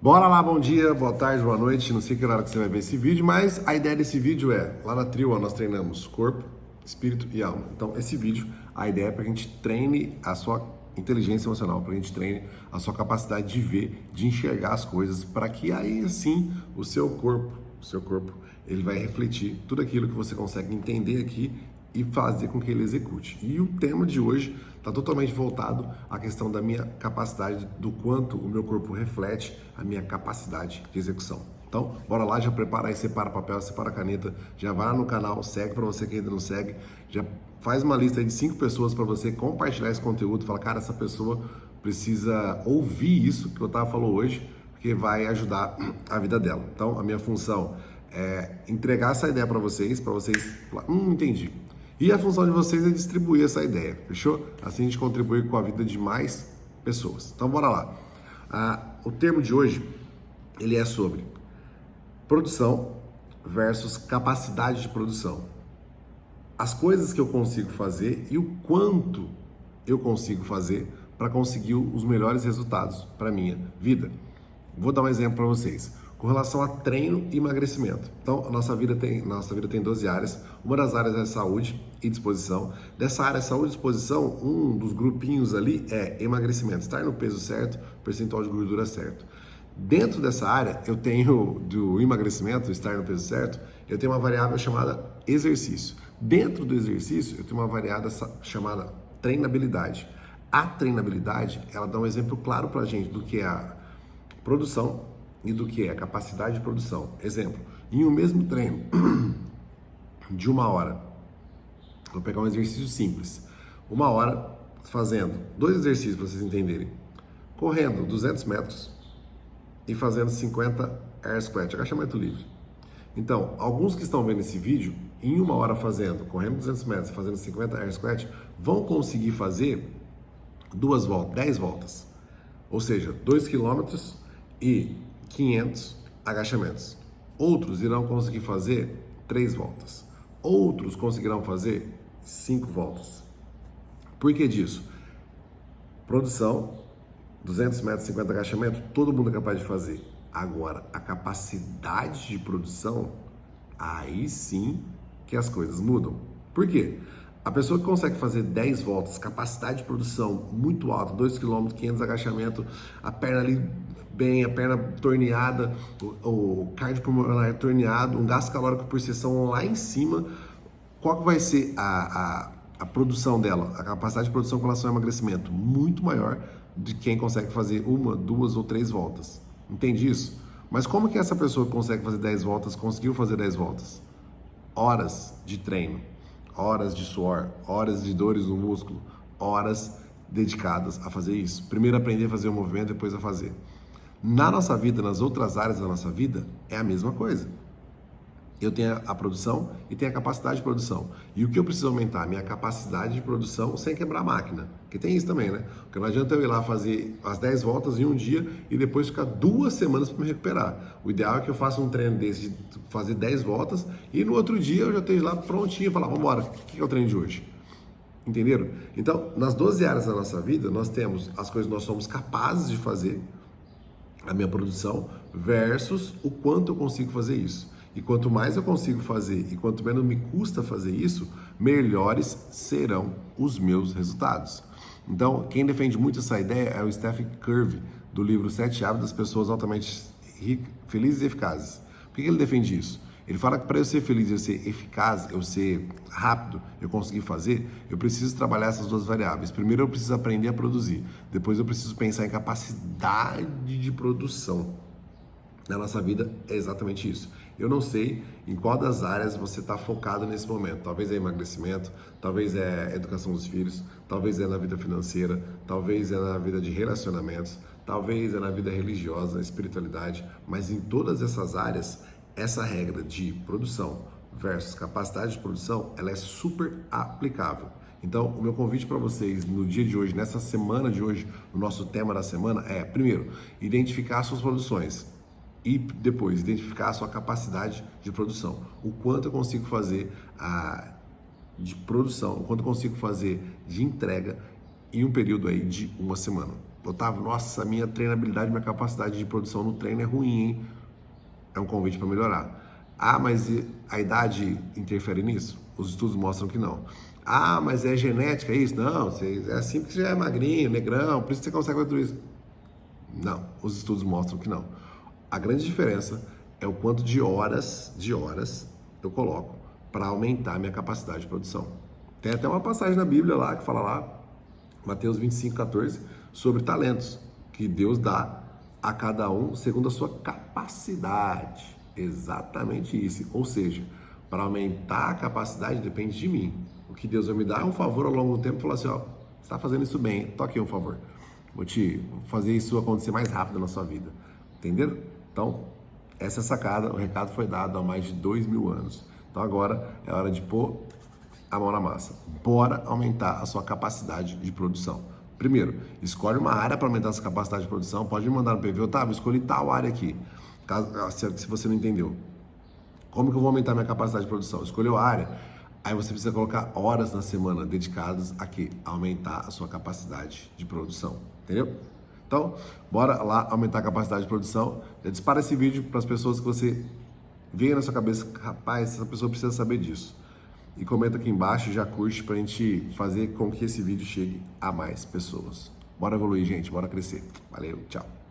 Bora lá, bom dia, boa tarde, boa noite, não sei que hora que você vai ver esse vídeo, mas a ideia desse vídeo é, lá na Trio, nós treinamos corpo, espírito e alma. Então, esse vídeo, a ideia é para que a gente treine a sua inteligência emocional, para que a gente treine a sua capacidade de ver, de enxergar as coisas, para que aí, sim, o seu corpo, ele vai refletir tudo aquilo que você consegue entender aqui e fazer com que ele execute. E o tema de hoje está totalmente voltado à questão da minha capacidade, do quanto o meu corpo reflete a minha capacidade de execução. Então, bora lá, já prepara aí, separa papel, separa caneta, já vai lá no canal, segue para você que ainda não segue, já faz uma lista aí de 5 pessoas para você compartilhar esse conteúdo, fala, cara, essa pessoa precisa ouvir isso que o Otávio falou hoje, porque vai ajudar a vida dela. Então, a minha função é entregar essa ideia para vocês falar, entendi. E a função de vocês é distribuir essa ideia, fechou? Assim a gente contribui com a vida de mais pessoas. Então bora lá. O termo de hoje, ele é sobre produção versus capacidade de produção. As coisas que eu consigo fazer e o quanto eu consigo fazer para conseguir os melhores resultados para minha vida. Vou dar um exemplo para vocês. Com relação a treino e emagrecimento. Então, a nossa vida tem 12 áreas. Uma das áreas é saúde e disposição. Dessa área saúde e disposição, um dos grupinhos ali é emagrecimento. Estar no peso certo, percentual de gordura certo. Dentro dessa área, eu tenho do emagrecimento, estar no peso certo, eu tenho uma variável chamada exercício. Dentro do exercício, eu tenho uma variável chamada treinabilidade. A treinabilidade, ela dá um exemplo claro pra gente do que é a produção e do que é a capacidade de produção. Exemplo, em um mesmo treino de 1 hora, vou pegar um exercício simples, 1 hora fazendo 2 exercícios para vocês entenderem, correndo 200 metros e fazendo 50 air squat, agachamento livre. Então, alguns que estão vendo esse vídeo, em 1 hora correndo 200 metros e fazendo 50 air squat, vão conseguir fazer 10 voltas, ou seja, 2 quilômetros e 500 agachamentos. Outros irão conseguir fazer 3 voltas. Outros conseguirão fazer 5 voltas. Por que disso? Produção, 200 metros, 50 agachamentos, todo mundo é capaz de fazer. Agora, a capacidade de produção, aí sim que as coisas mudam. Por quê? A pessoa que consegue fazer 10 voltas, capacidade de produção muito alta, 2 km, 500 agachamento, a perna ali bem, a perna torneada, o cardiopulmonar torneado, um gasto calórico por sessão lá em cima, qual que vai ser a produção dela, a capacidade de produção com relação ao emagrecimento? Muito maior de quem consegue fazer 1, 2 ou 3 voltas. Entende isso? Mas como que essa pessoa que consegue fazer 10 voltas conseguiu fazer 10 voltas? Horas de treino, horas de suor, horas de dores no músculo, horas dedicadas a fazer isso. Primeiro aprender a fazer o movimento, depois a fazer. Na nossa vida, nas outras áreas da nossa vida, é a mesma coisa. Eu tenho a produção e tenho a capacidade de produção. E o que eu preciso aumentar? A minha capacidade de produção sem quebrar a máquina. Porque tem isso também, né? Porque não adianta eu ir lá fazer as 10 voltas em um dia e depois ficar 2 semanas para me recuperar. O ideal é que eu faça um treino desse de fazer 10 voltas e no outro dia eu já esteja lá prontinho e falar, vamos embora, o que é o treino de hoje? Entenderam? Então, nas 12 áreas da nossa vida, nós temos as coisas que nós somos capazes de fazer, a minha produção, versus o quanto eu consigo fazer isso. E quanto mais eu consigo fazer e quanto menos me custa fazer isso, melhores serão os meus resultados. Então, quem defende muito essa ideia é o Stephen Covey, do livro 7 Hábitos das Pessoas Altamente Felizes e Eficazes. Por que ele defende isso? Ele fala que para eu ser feliz, eu ser eficaz, eu ser rápido, eu conseguir fazer, eu preciso trabalhar essas 2 variáveis. Primeiro eu preciso aprender a produzir, depois eu preciso pensar em capacidade de produção. Na nossa vida é exatamente isso. Eu não sei em qual das áreas você está focado nesse momento. Talvez é emagrecimento, talvez é educação dos filhos, talvez é na vida financeira, talvez é na vida de relacionamentos, talvez é na vida religiosa, espiritualidade, mas em todas essas áreas, essa regra de produção versus capacidade de produção, ela é super aplicável. Então, o meu convite para vocês no dia de hoje, nessa semana de hoje, o nosso tema da semana é, primeiro, identificar suas produções e depois identificar a sua capacidade de produção. O quanto eu consigo fazer de produção, o quanto eu consigo fazer de entrega em um período aí de 1 semana. Otávio, nossa, minha treinabilidade, minha capacidade de produção no treino é ruim, hein? É um convite para melhorar. Ah, mas a idade interfere nisso? Os estudos mostram que não. Ah, mas é genética isso? Não, é assim porque você já é magrinho, negrão, por isso você consegue fazer tudo isso. Não, os estudos mostram que não. A grande diferença é o quanto de horas eu coloco para aumentar a minha capacidade de produção. Tem até uma passagem na Bíblia lá que fala lá, Mateus 25:14, sobre talentos, que Deus dá a cada um segundo a sua capacidade. Exatamente isso. Ou seja, para aumentar a capacidade depende de mim. O que Deus vai me dar é um favor ao longo do tempo, falar assim, ó, você está fazendo isso bem, toque um favor. Vou fazer isso acontecer mais rápido na sua vida. Entenderam? Então, essa é a sacada, o recado foi dado há mais de 2000 anos. Então agora é hora de pôr a mão na massa. Bora aumentar a sua capacidade de produção. Primeiro, escolhe uma área para aumentar essa capacidade de produção. Pode me mandar no PV, Otávio, escolhi tal área aqui. Se você não entendeu. Como que eu vou aumentar minha capacidade de produção? Escolheu a área, aí você precisa colocar horas na semana dedicadas a quê? A aumentar a sua capacidade de produção. Entendeu? Então, bora lá aumentar a capacidade de produção. Já dispara esse vídeo para as pessoas que você venha na sua cabeça, rapaz, essa pessoa precisa saber disso. E comenta aqui embaixo, já curte pra gente fazer com que esse vídeo chegue a mais pessoas. Bora evoluir, gente, bora crescer. Valeu, tchau.